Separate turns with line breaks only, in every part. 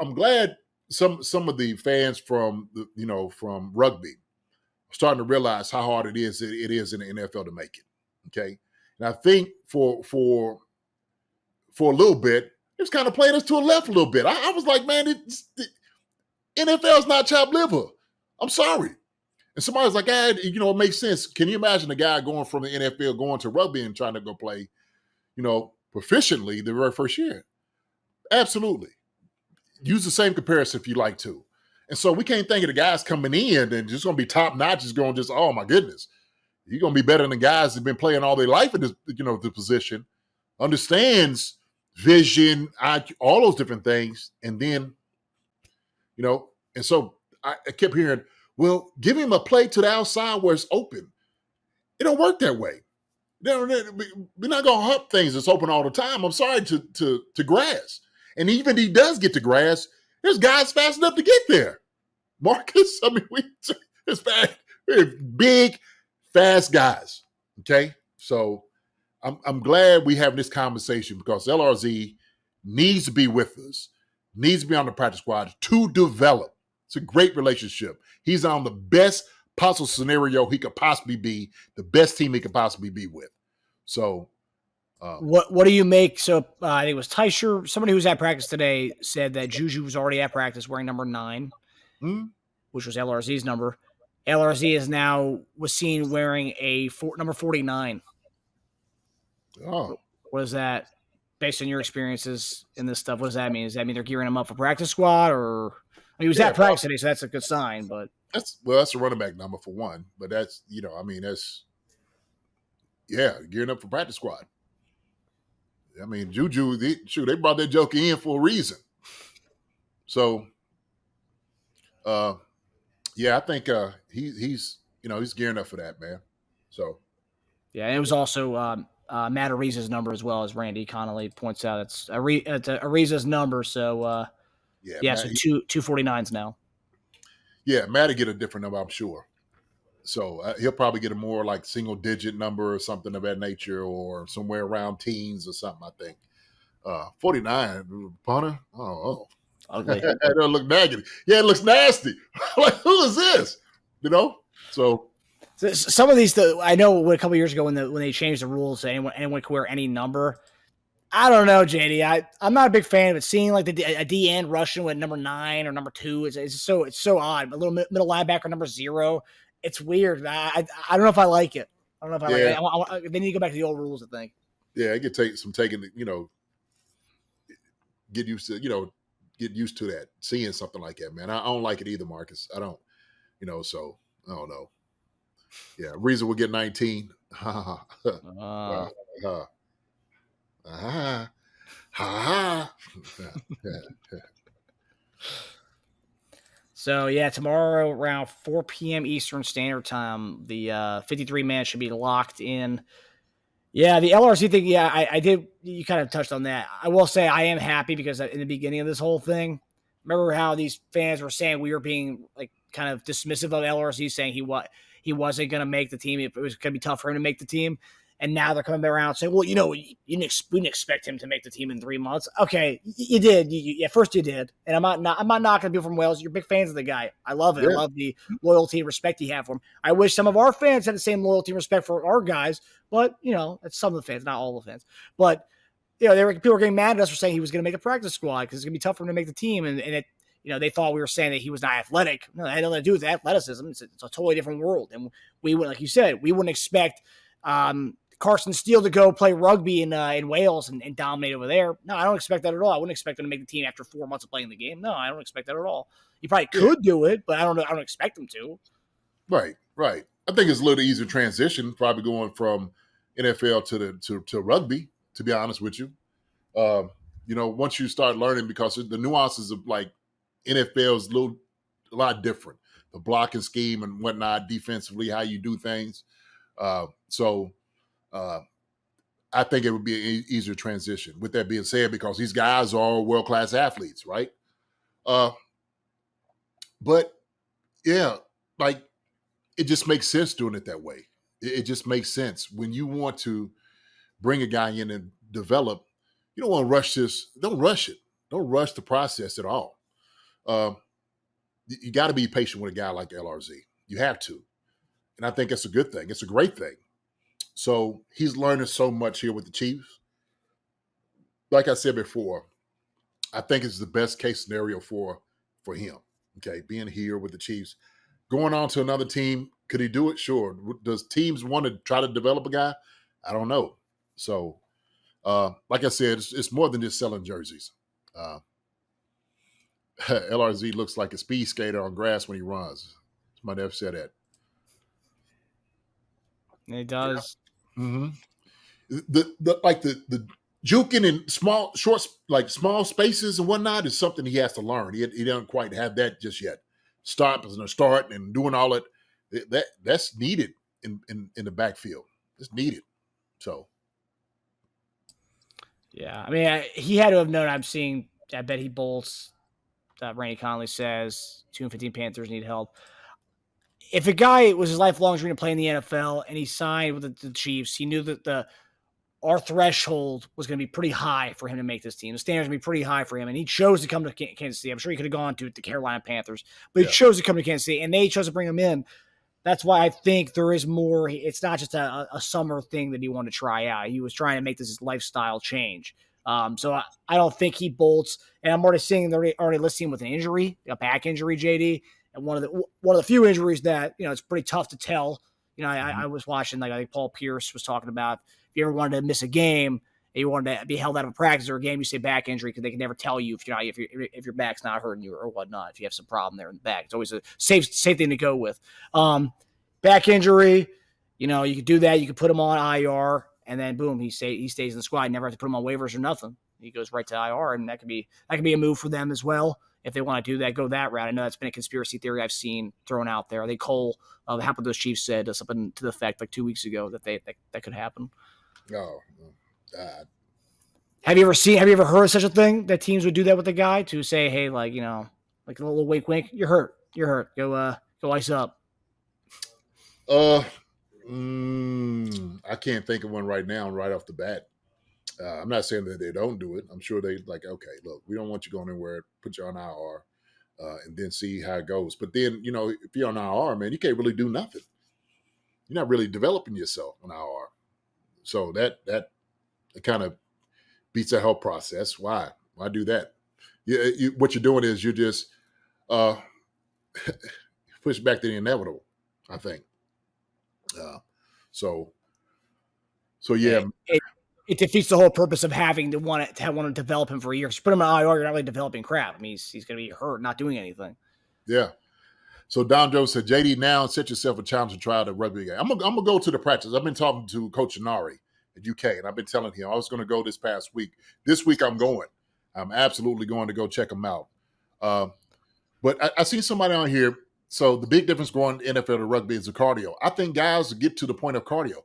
I'm glad some of the fans from from rugby are starting to realize how hard it is in the NFL to make it. Okay, and I think for a little bit, it's kind of played us to a left a little bit. I was like, man, the NFL's not chopped liver. I'm sorry. And somebody's like, it makes sense. Can you imagine a guy going from the NFL going to rugby and trying to go play, proficiently the very first year? Absolutely. Use the same comparison if you like to. And so we can't think of the guys coming in and just going to be top notch, oh my goodness, you're going to be better than guys that've been playing all their life in this, the position, understands vision, IQ, all those different things. And then, and so I kept hearing, well, give him a play to the outside where it's open. It don't work that way. We're not going to hump things that's open all the time. I'm sorry, to grass. And even if he does get to grass, there's guys fast enough to get there. Marcus, it's fast. We're big, fast guys. Okay? So I'm glad we have this conversation because LRZ needs to be with us, needs to be on the practice squad to develop. It's a great relationship. He's on the best possible scenario he could possibly be, the best team he could possibly be with. So
what do you make? So I think it was Teicher, somebody who was at practice today, said that Juju was already at practice wearing number 9, which was LRZ's number. LRZ was seen wearing number 49.
Oh,
what is that? Based on your experiences in this stuff, what does that mean? Does that mean they're gearing him up for practice squad, or he was at practice today, so that's a good sign. But
that's a running back number for one. But that's gearing up for practice squad. I mean, Juju, they brought that joker in for a reason. So, I think he's gearing up for that, man. So,
yeah, and it was also Matt Ariza's number as well, as Randy Connolly points out. It's Ariza's number, so so 249s now.
Yeah, Matt will get a different number, I'm sure. So he'll probably get a more like single digit number or something of that nature, or somewhere around teens or something, I think. 49, punter? Oh.
Ugly.
That doesn't look negative. Yeah, it looks nasty. Like, who is this? So
some of these, I know a couple years ago when they changed the rules, anyone could wear any number. I don't know, JD. I'm not a big fan of it. Seeing like a DN rushing with number 9 or number 2, it's so odd. A little middle linebacker number 0. It's weird. I don't know if I like it. I don't know if I like it. They need to go back to the old rules, I think.
Yeah, it could take some taking, get used to that, seeing something like that, man. I don't like it either, Marcus. I don't, so I don't know. Yeah, Reason will get 19.
So, tomorrow around 4 p.m. Eastern Standard Time, the 53 man should be locked in. Yeah, the LRC thing, I did. You kind of touched on that. I will say I am happy because in the beginning of this whole thing, remember how these fans were saying we were being like kind of dismissive of LRC, saying he wasn't going to make the team. It was going to be tough for him to make the team. And now they're coming back around and saying, well, we didn't expect him to make the team in 3 months. Okay, you did. First you did. And I'm not knocking people from Wales. You're big fans of the guy. I love it. Yeah. I love the loyalty and respect you have for him. I wish some of our fans had the same loyalty and respect for our guys. But, it's some of the fans, not all the fans. But, people were getting mad at us for saying he was going to make the practice squad because it's going to be tough for him to make the team. And it, they thought we were saying that he was not athletic. No, that had nothing to do with athleticism. It's a totally different world. And we would, like you said, we wouldn't expect Carson Steele to go play rugby in Wales and dominate over there. No, I don't expect that at all. I wouldn't expect him to make the team after 4 months of playing the game. No, I don't expect that at all. He probably could do it, but I don't expect him to.
Right. I think it's a little easier transition, probably going from NFL to rugby, to be honest with you. Once you start learning, because the nuances of like NFL is a lot different. The blocking scheme and whatnot, defensively, how you do things. I think it would be an easier transition. With that being said, because these guys are world-class athletes, right? But yeah, like it just makes sense doing it that way. It just makes sense. When you want to bring a guy in and develop, you don't want to rush this. Don't rush it. Don't rush the process at all. You got to be patient with a guy like LRZ. You have to. And I think it's a good thing. It's a great thing. So he's learning so much here with the Chiefs. Like I said before, I think it's the best case scenario for him. Okay, being here with the Chiefs. Going on to another team, could he do it? Sure. Does teams want to try to develop a guy? I don't know. So, like I said, it's more than just selling jerseys. LRZ looks like a speed skater on grass when he runs. Somebody have said that.
He does.
Yeah. Mm-hmm. The juking in small spaces and whatnot is something he has to learn. He doesn't quite have that just yet. Starting and doing all that's needed in the backfield. It's needed. So,
yeah, I mean, he had to have known. I bet he bolts. Randy Conley says 2-15 Panthers need help. If a guy was his lifelong dream to play in the NFL and he signed with the Chiefs, he knew that our threshold was going to be pretty high for him to make this team. The standards would be pretty high for him, and he chose to come to Kansas City. I'm sure he could have gone to the Carolina Panthers, but he chose to come to Kansas City, and they chose to bring him in. That's why I think there is more. It's not just a summer thing that he wanted to try out. He was trying to make this his lifestyle change. So I don't think he bolts. And I'm already seeing they're already listing him with an injury, a back injury, JD, and one of the few injuries that it's pretty tough to tell. I was watching, like, I think Paul Pierce was talking about, if you ever wanted to miss a game and you wanted to be held out of a practice or a game, you say back injury, because they can never tell you if your back's not hurting you or whatnot. If you have some problem there in the back, it's always a safe thing to go with. Back injury, you could do that. You could put him on IR, and then boom, he stays in the squad. You never have to put him on waivers or nothing. He goes right to IR, and that could be a move for them as well if they want to do that. Go that route. I know that's been a conspiracy theory I've seen thrown out there. I think Cole, happened those Chiefs, said something to the effect like 2 weeks ago that that could happen.
Oh, God.
Have you ever heard of such a thing, that teams would do that with a guy to say, hey, like a little wink, you're hurt. Go ice up.
I can't think of one right now, right off the bat. I'm not saying that they don't do it. I'm sure they okay, look, we don't want you going anywhere. Put you on IR, and then see how it goes. But then, if you're on IR, man, you can't really do nothing. You're not really developing yourself on IR. So that it kind of beats the whole process. Why do that? What you're doing is you're just push back to the inevitable, I think. So yeah.
It defeats the whole purpose of having to want to develop him for a year. If you put him on IR, you're not really developing crap. I mean, he's going to be hurt, not doing anything.
Yeah. So Don Joe said, JD, now set yourself a challenge to try out a rugby game. I'm gonna go to the practice. I've been talking to Coach Inari at UK, and I've been telling him I was going to go this past week. This week I'm going. I'm absolutely going to go check them out. But I see somebody on here. So the big difference going NFL to rugby is the cardio. I think guys get to the point of cardio.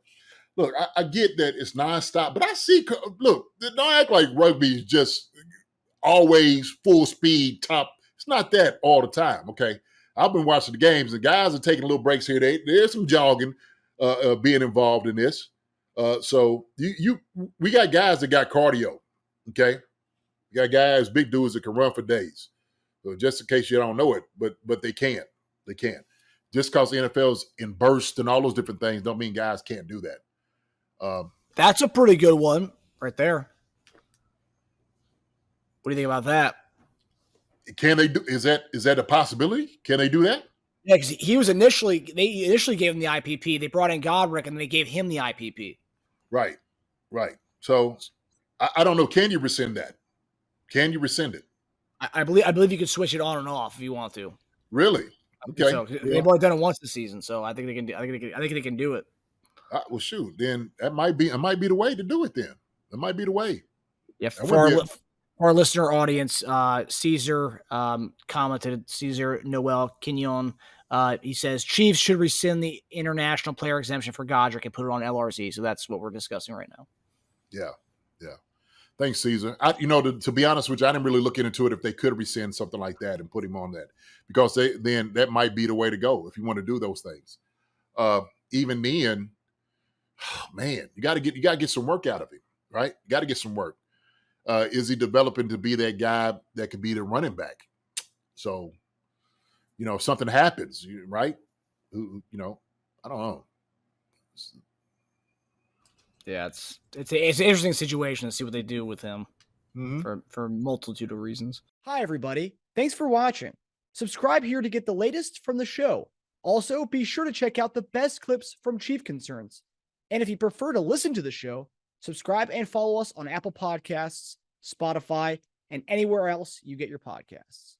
Look, I get that it's nonstop, but I see, look, don't act like rugby is just always full speed top. It's not that all the time, okay? I've been watching the games, and guys are taking little breaks here. There's some jogging being involved in this. So we got guys that got cardio, okay? You got guys, big dudes that can run for days. So just in case you don't know it, but they can. They can. Just because the NFL's in bursts and all those different things don't mean guys can't do that.
That's a pretty good one right there. What do you think about that?
Can they do? Is that a possibility? Can they do that?
Yeah, because they initially gave him the IPP. They brought in Godric, and they gave him the IPP.
Right. So I don't know. Can you rescind that? Can you rescind it?
I believe you can switch it on and off if you want to.
Really? Okay.
So, they've only done it once this season, so I think they can do. I think they can do it.
Well, shoot. Then it might be the way to do it. Then it might be the way.
Yeah. For our listener audience, Caesar commented. Caesar Noel Quignon. He says Chiefs should rescind the international player exemption for Godric and put it on LRZ. So that's what we're discussing right now.
Yeah. Thanks, Caesar. To be honest with you, I didn't really look into it if they could rescind something like that and put him on that, because then that might be the way to go if you want to do those things. Even then, man, you got to get some work out of him, right? You got to get some work. is he developing to be that guy that could be the running back? So, if something happens, right? I don't know.
Yeah, it's an interesting situation to see what they do with him for a multitude of reasons.
Hi, everybody. Thanks for watching. Subscribe here to get the latest from the show. Also, be sure to check out the best clips from Chief Concerns. And if you prefer to listen to the show, subscribe and follow us on Apple Podcasts, Spotify, and anywhere else you get your podcasts.